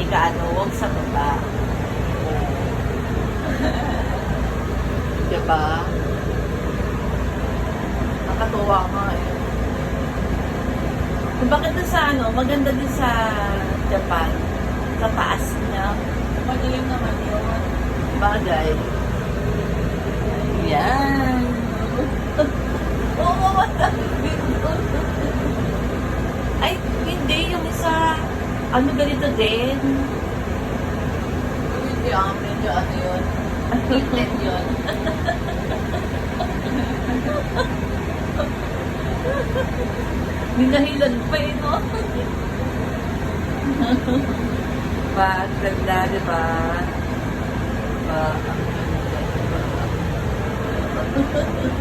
Amerikano, huwag sa baba. Diba? Nakatuwa nga eh. Kung bakit na sa maganda din sa Japan, sa taas niya. Madilim naman yun. Bagay. Yan. Oo, madami. Ay, hindi. Yung isa, ganito din. Hindi medyo yun. Heated yun. Ninahilan pa eh, no? Ba, ganda, diba? Ba, ang ganda,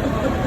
diba?